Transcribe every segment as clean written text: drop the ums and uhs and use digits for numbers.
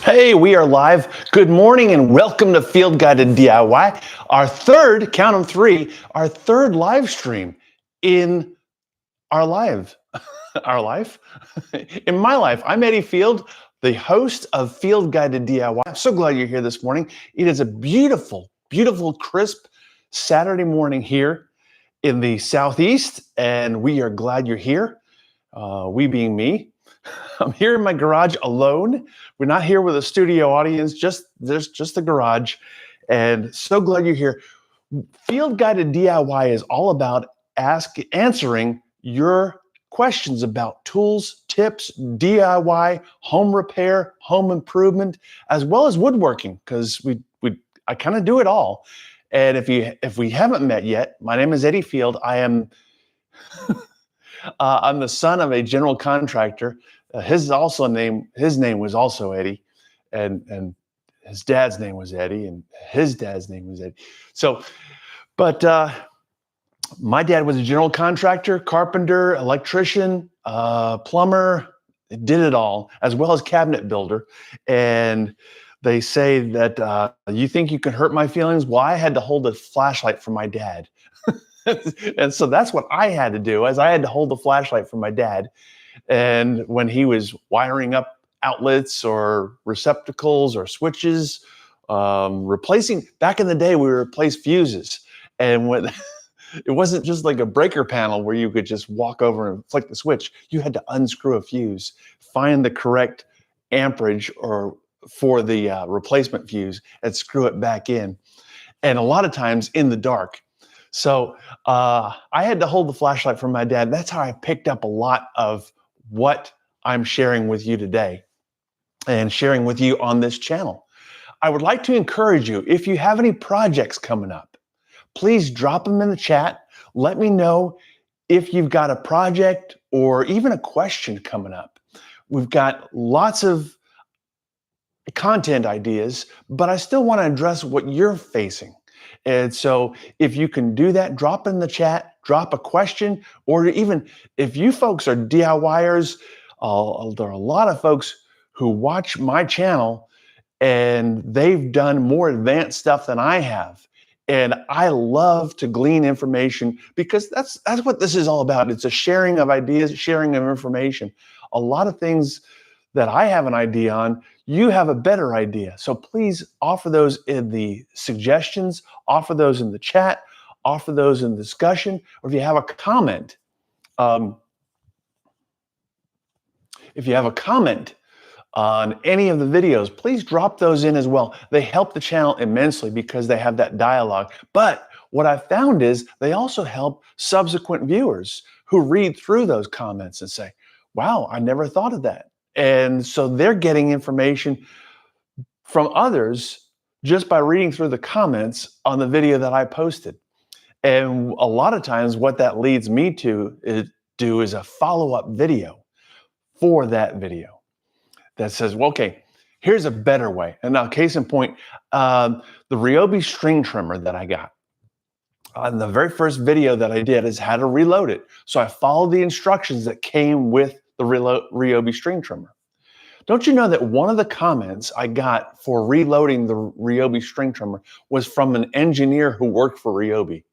Hey, we are live. Good morning and welcome to Field Guided DIY. Our third, count them three, our third live stream in our life. Our life? In my life. I'm Eddie Field, the host of Field Guided DIY. I'm so glad you're here this morning. It is a beautiful, beautiful, crisp Saturday morning here in the Southeast, and we are glad you're here. We being me. I'm here in my garage alone. We're not here with a studio audience, there's just the garage. And so glad you're here. Field Guided DIY is all about answering your questions about tools, tips, DIY, home repair, home improvement, as well as woodworking, because I kind of do it all. And if we haven't met yet, my name is Eddie Field. I am I'm the son of a general contractor. His name was also Eddie, and his dad's name was Eddie, and his dad's name was Eddie. So, but my dad was a general contractor, carpenter, electrician, plumber, did it all, as well as cabinet builder. And they say that you think you can hurt my feelings? Well, I had to hold a flashlight for my dad. And so that's what I had to do, as I had to hold the flashlight for my dad. And when he was wiring up outlets or receptacles or switches, back in the day, we replaced fuses. And when it wasn't just like a breaker panel where you could just walk over and flick the switch. You had to unscrew a fuse, find the correct amperage for the replacement fuse, and screw it back in. And a lot of times in the dark. So I had to hold the flashlight for my dad. That's how I picked up a lot of what I'm sharing with you today and sharing with you on this channel. I would like to encourage you, if you have any projects coming up, please drop them in the chat. Let me know if you've got a project or even a question coming up. We've got lots of content ideas, but I still want to address what you're facing. And so if you can do that, drop in the chat, drop a question, or even if you folks are DIYers, there are a lot of folks who watch my channel and they've done more advanced stuff than I have. And I love to glean information because that's what this is all about. It's a sharing of ideas, sharing of information. A lot of things that I have an idea on, you have a better idea. So please offer those in the suggestions, offer those in the chat, offer those in discussion, or if you have a comment, on any of the videos, please drop those in as well. They help the channel immensely because they have that dialogue. But what I found is they also help subsequent viewers who read through those comments and say, wow, I never thought of that. And so they're getting information from others just by reading through the comments on the video that I posted. And a lot of times what that leads me to do is a follow-up video for that video that says, well, okay, here's a better way. And now, case in point, the Ryobi string trimmer that I got. On the very first video that I did is how to reload it. So I followed the instructions that came with the Ryobi string trimmer. Don't you know that one of the comments I got for reloading the Ryobi string trimmer was from an engineer who worked for Ryobi?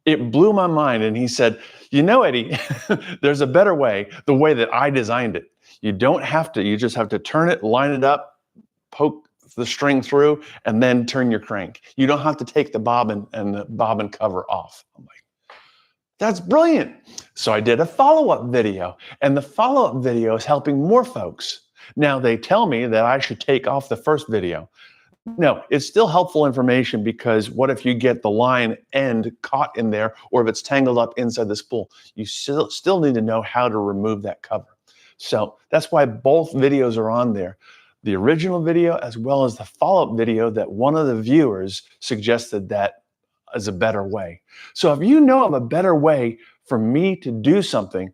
It blew my mind, and he said, you know, Eddie, there's a better way, the way that I designed it. You don't have to, you just have to turn it, line it up, poke the string through, and then turn your crank. You don't have to take the bobbin and the bobbin cover off. I'm like, that's brilliant. So I did a follow-up video, and the follow-up video is helping more folks. Now they tell me that I should take off the first video. No, it's still helpful information, because what if you get the line end caught in there, or if it's tangled up inside the spool? You still need to know how to remove that cover. So that's why both videos are on there. The original video as well as the follow-up video that one of the viewers suggested that is a better way. So if you know of a better way for me to do something,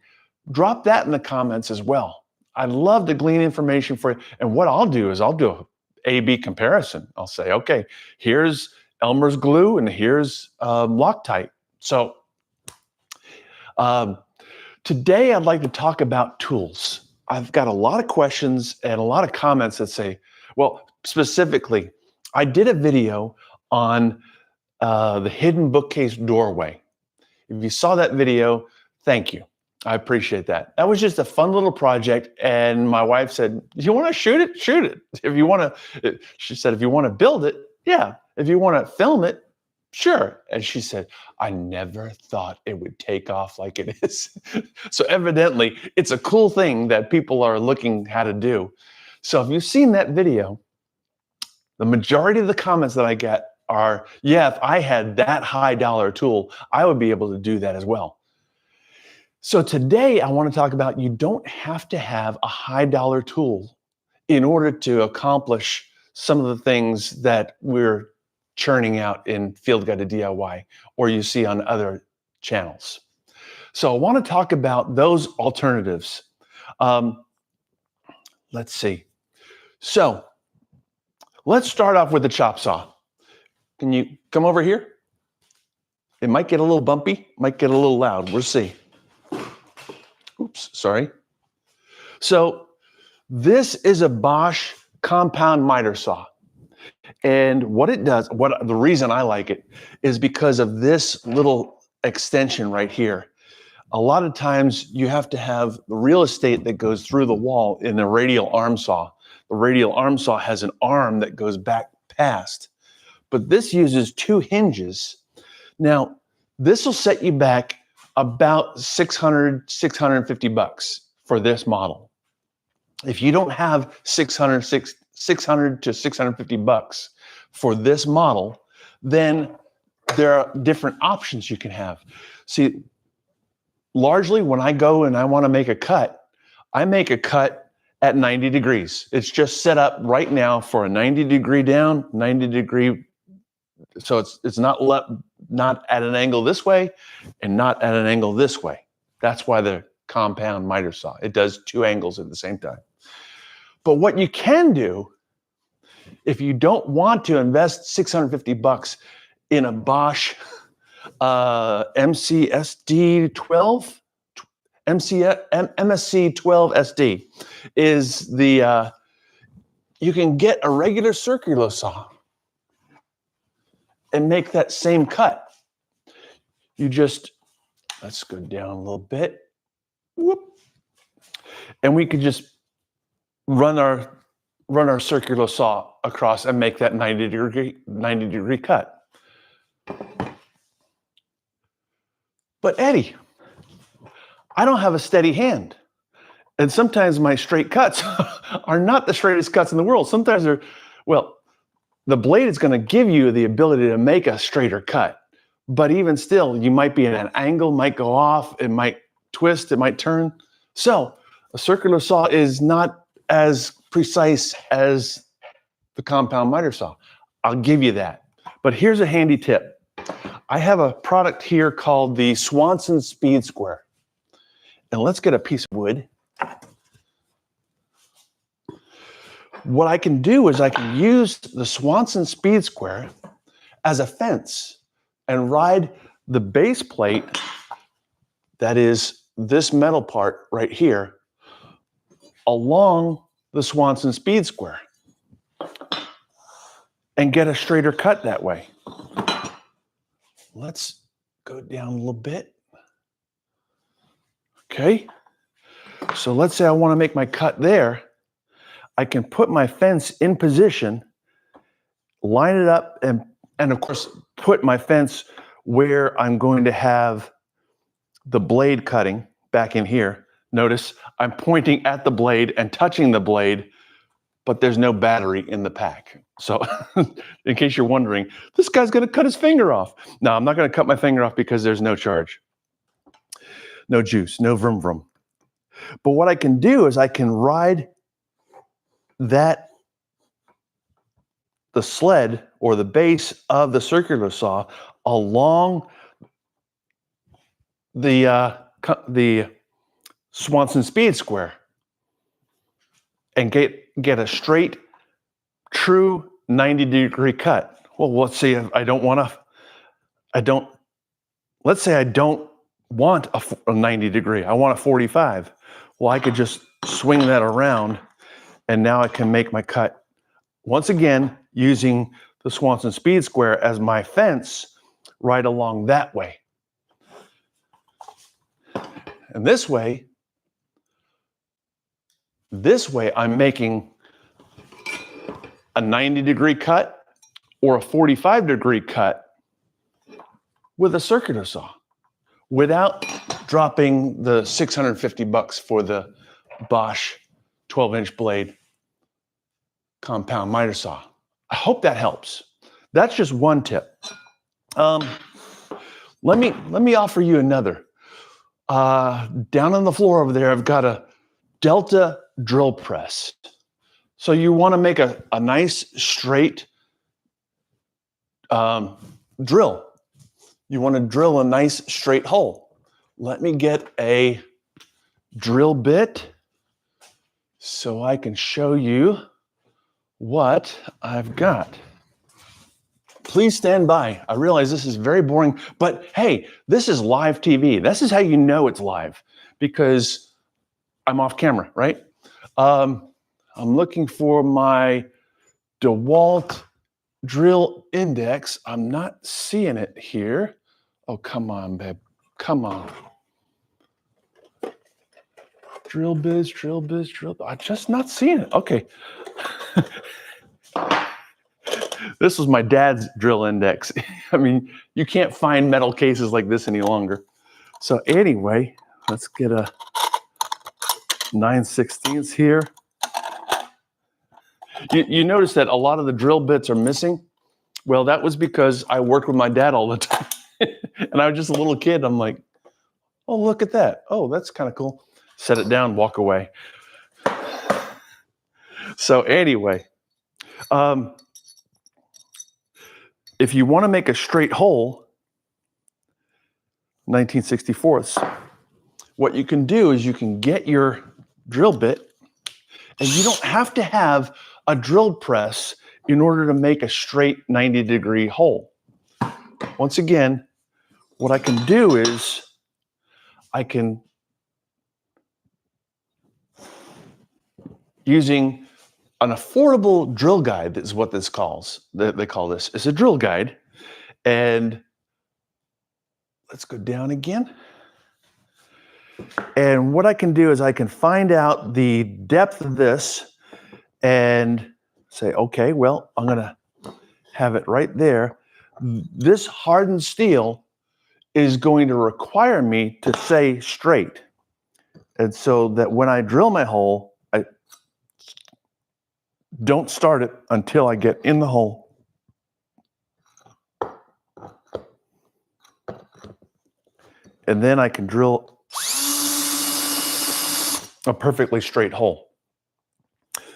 drop that in the comments as well. I'd love to glean information for you. And what I'll do is I'll do a A/B comparison. I'll say, okay, here's Elmer's glue and here's Loctite. So today I'd like to talk about tools. I've got a lot of questions and a lot of comments that say, well, specifically, I did a video on the hidden bookcase doorway. If you saw that video, thank you. I appreciate that. That was just a fun little project. And my wife said, you want to shoot it? Shoot it. If you want to, she said, if you want to build it, yeah. If you want to film it, sure. And she said, I never thought it would take off like it is. So evidently, it's a cool thing that people are looking how to do. So if you've seen that video, the majority of the comments that I get are, yeah, if I had that high dollar tool, I would be able to do that as well. So today I want to talk about you don't have to have a high dollar tool in order to accomplish some of the things that we're churning out in Field Guide to DIY or you see on other channels. So I want to talk about those alternatives. Let's see. So let's start off with the chop saw. Can you come over here? It might get a little bumpy, might get a little loud. We'll see. Oops, sorry. So this is a Bosch compound miter saw. And what it does, the reason I like it is because of this little extension right here. A lot of times you have to have the real estate that goes through the wall in a radial arm saw. The radial arm saw has an arm that goes back past, but this uses two hinges. Now, this will set you back about $600, $650 for this model. If you don't have $600 to $650 for this model, then there are different options you can have. See, largely when I go and I want to make a cut, I make a cut at 90 degrees. It's just set up right now for a 90 degree down, 90 degree. So it's not at an angle this way and not at an angle this way. That's why the compound miter saw. It does two angles at the same time. But what you can do, if you don't want to invest $650 in a Bosch MSC 12 SD, is you can get a regular circular saw and make that same cut. You just, let's go down a little bit. Whoop. And we could just run our circular saw across and make that 90 degree cut. But Eddie, I don't have a steady hand. And sometimes my straight cuts are not the straightest cuts in the world. Sometimes they're, well, the blade is going to give you the ability to make a straighter cut. But even still, you might be in an angle, might go off, it might twist, it might turn. So a circular saw is not as precise as the compound miter saw. I'll give you that. But here's a handy tip. I have a product here called the Swanson Speed Square. And let's get a piece of wood. What I can do is I can use the Swanson Speed Square as a fence and ride the base plate, that is this metal part right here, along the Swanson Speed Square and get a straighter cut that way. Let's go down a little bit. Okay. So let's say I want to make my cut there. I can put my fence in position, line it up, and of course, put my fence where I'm going to have the blade cutting back in here. Notice I'm pointing at the blade and touching the blade, but there's no battery in the pack. So in case you're wondering, this guy's going to cut his finger off. No, I'm not going to cut my finger off because there's no charge, no juice, no vroom vroom. But what I can do is I can ride the sled or the base of the circular saw along the Swanson Speed Square and get a straight, true 90 degree cut. Well, let's say let's say I don't want a 90 degree. I want a 45. Well, I could just swing that around, and now I can make my cut. Once again, using the Swanson Speed Square as my fence right along that way. And this way I'm making a 90-degree cut or a 45-degree cut with a circular saw without dropping the $650 for the Bosch 12-inch blade compound miter saw. I hope that helps. That's just one tip. Let me offer you another. Down on the floor over there, I've got a Delta drill press. So you want to make a nice straight drill. You want to drill a nice straight hole. Let me get a drill bit so I can show you what I've got. Please stand by. I realize this is very boring, but hey, this is live TV. This is how you know it's live, because I'm off camera, right? I'm looking for my DeWalt drill index. I'm not seeing it here. Oh, come on, babe. Come on. Drill biz. I'm just not seeing it. Okay. This was my dad's drill index. I mean, you can't find metal cases like this any longer. So anyway, let's get a 9/16 here. You notice that a lot of the drill bits are missing? Well, that was because I worked with my dad all the time. And I was just a little kid. I'm like, oh, look at that. Oh, that's kind of cool. Set it down, walk away. So anyway, if you want to make a straight hole, 19/64ths, what you can do is you can get your drill bit, and you don't have to have a drill press in order to make a straight 90-degree hole. Once again, what I can do is I can, using an affordable drill guide, is what this calls. They call this. It's a drill guide. And let's go down again. And what I can do is I can find out the depth of this and say, okay, well, I'm going to have it right there. This hardened steel is going to require me to stay straight. And so that when I drill my hole, I don't start it until I get in the hole. And then I can drill a perfectly straight hole.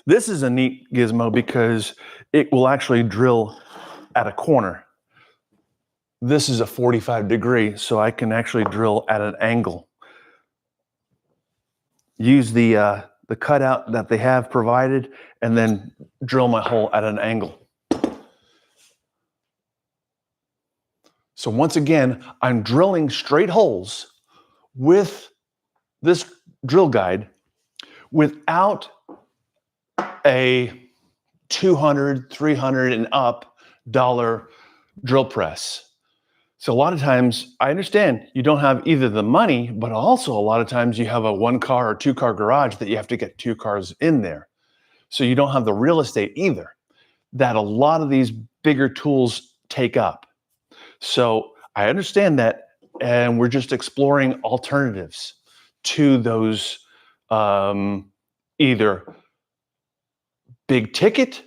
This is a neat gizmo because it will actually drill at a corner. This is a 45-degree, so I can actually drill at an angle. Use the cutout that they have provided, and then drill my hole at an angle. So once again, I'm drilling straight holes with this drill guide without a $200, $300 and up drill press. So a lot of times, I understand you don't have either the money, but also a lot of times you have a 1-car or 2-car garage that you have to get 2 cars in there. So you don't have the real estate either that a lot of these bigger tools take up. So I understand that, and we're just exploring alternatives to those either big ticket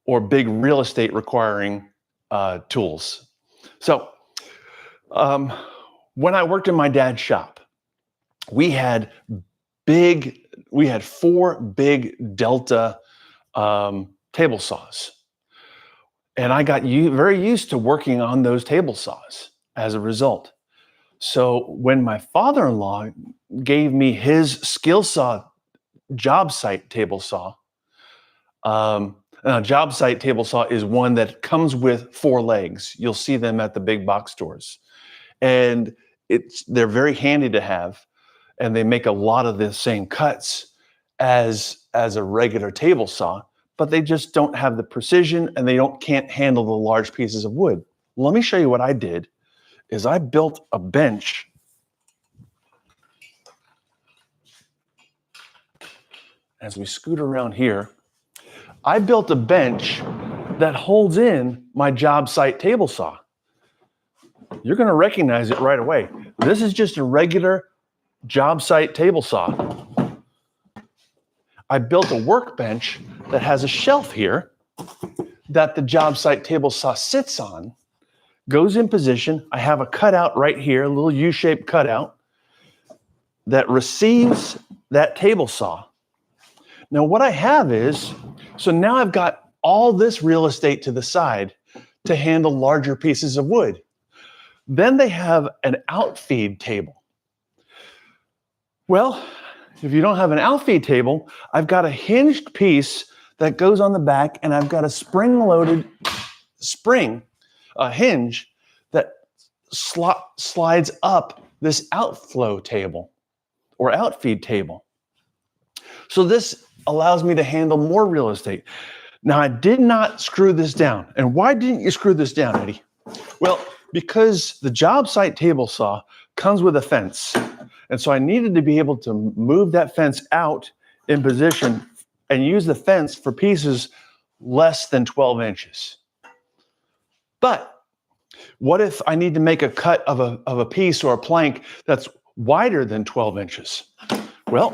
or big real estate requiring tools. So when I worked in my dad's shop, we had 4 big Delta table saws. And I got very used to working on those table saws as a result. So when my father-in-law gave me his skill saw job site table saw, a job site table saw is one that comes with 4 legs. You'll see them at the big box stores. And they're very handy to have, and they make a lot of the same cuts as a regular table saw, but they just don't have the precision and they can't handle the large pieces of wood. Let me show you what I did. Is I built a bench. As we scoot around here, I built a bench that holds in my job site table saw. You're going to recognize it right away. This is just a regular job site table saw. I built a workbench that has a shelf here that the job site table saw sits on, goes in position. I have a cutout right here, a little U-shaped cutout that receives that table saw. Now what I have is, so now I've got all this real estate to the side to handle larger pieces of wood. Then they have an outfeed table. Well, if you don't have an outfeed table, I've got a hinged piece that goes on the back, and I've got a spring-loaded hinge that slides up this outflow table or outfeed table. So this allows me to handle more real estate. Now, I did not screw this down. And why didn't you screw this down, Eddie? Well, because the job site table saw comes with a fence. And so I needed to be able to move that fence out in position and use the fence for pieces less than 12 inches. But what if I need to make a cut of a piece or a plank that's wider than 12 inches? Well,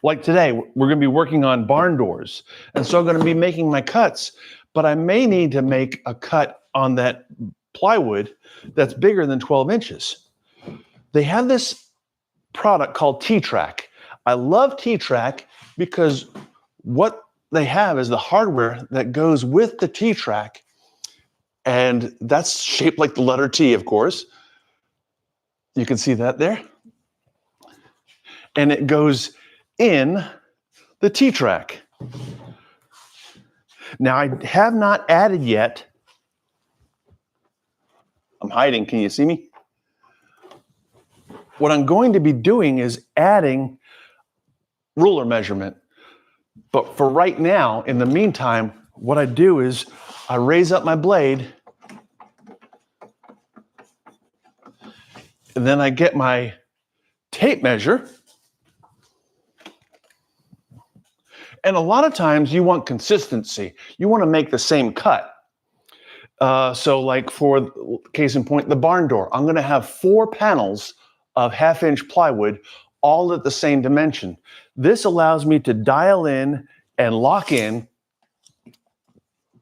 like today, we're going to be working on barn doors. And so I'm going to be making my cuts, but I may need to make a cut on that plywood that's bigger than 12 inches. They have this product called T-Track. I love T-Track because what they have is the hardware that goes with the T-Track, and that's shaped like the letter T, of course. You can see that there. And it goes in the T-Track. Now, I have not added yet. I'm hiding. Can you see me? What I'm going to be doing is adding ruler measurement. But for right now, in the meantime, what I do is I raise up my blade, and then I get my tape measure. And a lot of times you want consistency. You want to make the same cut. So like for case in point, the barn door, I'm going to have 4 panels of 1/2 inch plywood, all at the same dimension. This allows me to dial in and lock in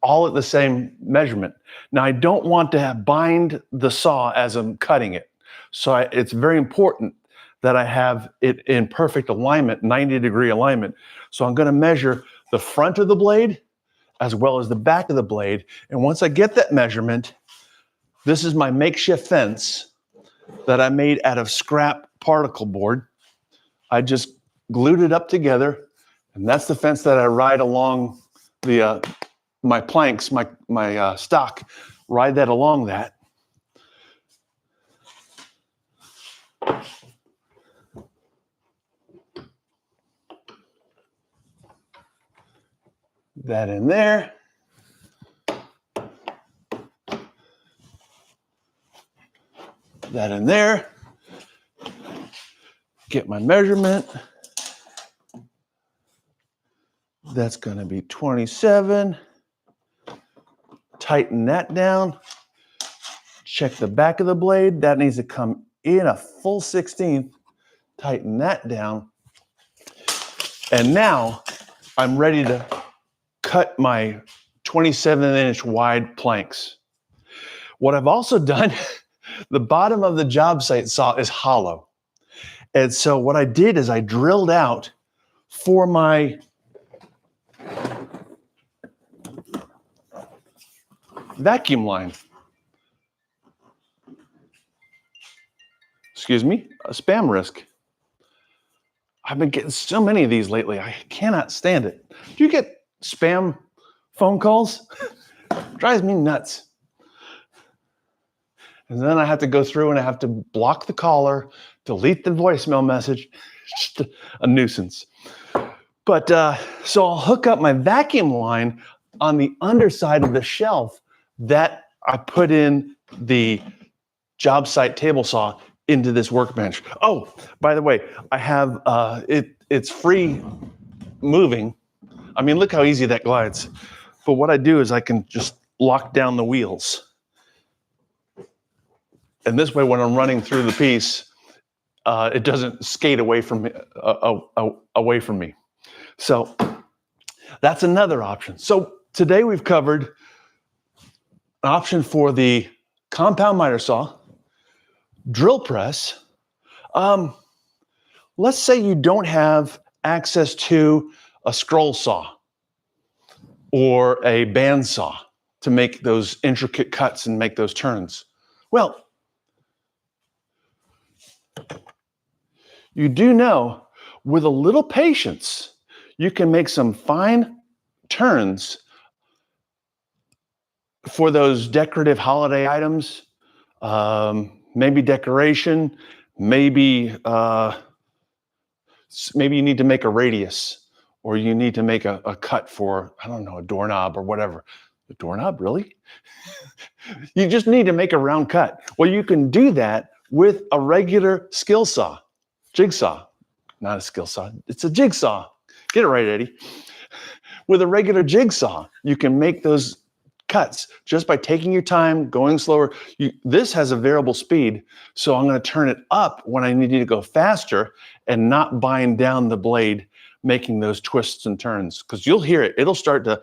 all at the same measurement. Now, I don't want to bind the saw as I'm cutting it. So it's very important that I have it in perfect alignment, 90-degree alignment. So I'm going to measure the front of the blade as well as the back of the blade. And once I get that measurement, this is my makeshift fence that I made out of scrap particle board. I just glued it up together, and that's the fence that I ride along the my planks, my stock, ride that along that. That in there. That in there. Get my measurement. That's going to be 27. Tighten that down. Check the back of the blade. That needs to come in a full 16th. Tighten that down. And now I'm ready to cut my 27-inch wide planks. What I've also done, the bottom of the job site saw is hollow. And so what I did is I drilled out for my vacuum line. Excuse me, a spam risk. I've been getting so many of these lately. I cannot stand it. Do you get spam phone calls? Drives me nuts. And then I have to go through and I have to block the caller, delete the voicemail message. Just a nuisance. But so I'll hook up my vacuum line on the underside of the shelf that I put in the job site table saw into this workbench. Oh, by the way, I have it's free moving. I mean, look how easy that glides. But what I do is I can just lock down the wheels. And this way, when I'm running through the piece, it doesn't skate away from me. Away from me. So that's another option. So today we've covered an option for the compound miter saw, drill press. Let's say you don't have access to a scroll saw or a band saw to make those intricate cuts and make those turns. Well, you do know with a little patience, you can make some fine turns for those decorative holiday items, maybe decoration, maybe you need to make a radius, or you need to make a cut for, I don't know, a doorknob or whatever. The doorknob, really? You just need to make a round cut. Well, you can do that with a regular skill saw, jigsaw, not a skill saw. It's a jigsaw. Get it right, Eddie. With a regular jigsaw, you can make those cuts just by taking your time, going slower. This has a variable speed, so I'm going to turn it up when I need to go faster and not bind down the blade, making those twists and turns, because you'll hear it. It'll start to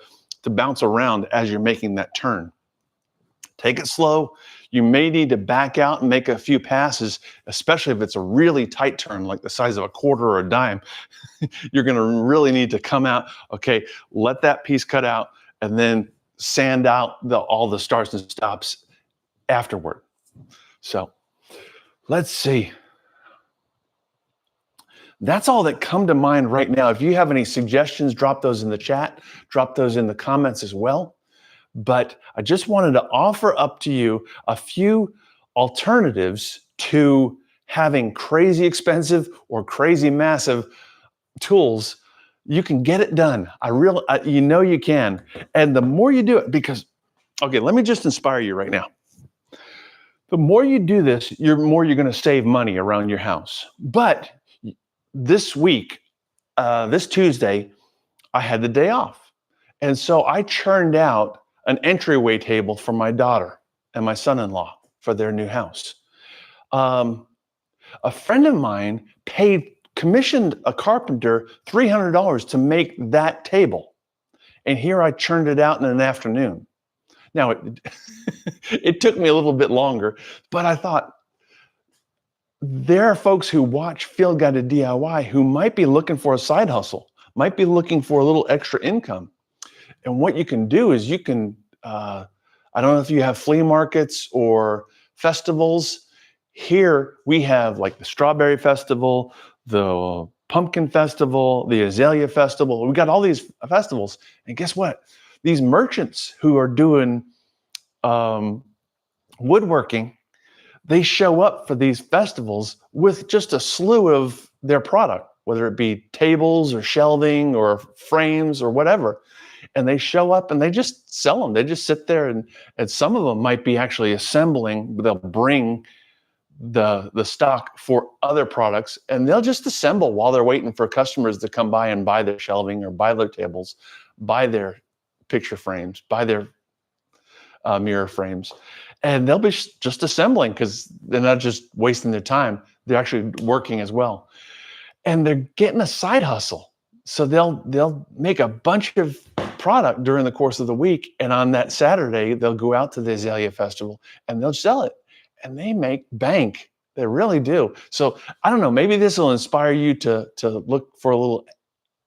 bounce around as you're making that turn. Take it slow. You may need to back out and make a few passes, especially if it's a really tight turn, like the size of a quarter or a dime. You're going to really need to come out, okay, let that piece cut out, and then sand out all the starts and stops afterward. So let's see. That's all that come to mind right now. If you have any suggestions, drop those in the chat, drop those in the comments as well. But I just wanted to offer up to you a few alternatives to having crazy expensive or crazy massive tools. You can get it done. You know you can. And the more you do it, because, okay, let me just inspire you right now. The more you do this, the more you're going to save money around your house. But this week, this Tuesday, I had the day off. And so I churned out an entryway table for my daughter and my son-in-law for their new house. A friend of mine commissioned a carpenter $300 to make that table. And here I churned it out in an afternoon. Now, it took me a little bit longer, but I thought, there are folks who watch Field Guided DIY who might be looking for a side hustle, might be looking for a little extra income. And what you can do is you can, I don't know if you have flea markets or festivals. Here we have like the Strawberry Festival, the Pumpkin Festival, the Azalea Festival. We've got all these festivals. And guess what? These merchants who are doing woodworking, they show up for these festivals with just a slew of their product, whether it be tables or shelving or frames or whatever. And they show up and they just sell them. They just sit there, and some of them might be actually assembling. They'll bring the stock for other products, and they'll just assemble while they're waiting for customers to come by and buy their shelving or buy their tables, buy their picture frames, buy their mirror frames. And they'll be just assembling because they're not just wasting their time. They're actually working as well. And they're getting a side hustle. So they'll make a bunch of product during the course of the week. And on that Saturday, they'll go out to the Azalea Festival and they'll sell it. And they make bank. They really do. So I don't know, maybe this will inspire you to look for a little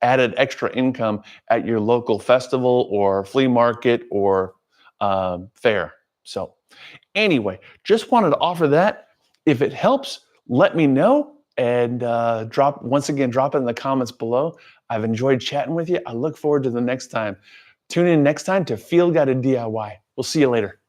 added extra income at your local festival or flea market or fair. So anyway, just wanted to offer that. If it helps, let me know, and drop it in the comments below. I've enjoyed chatting with you. I look forward to the next time. Tune in next time to Field Guided DIY. We'll see you later.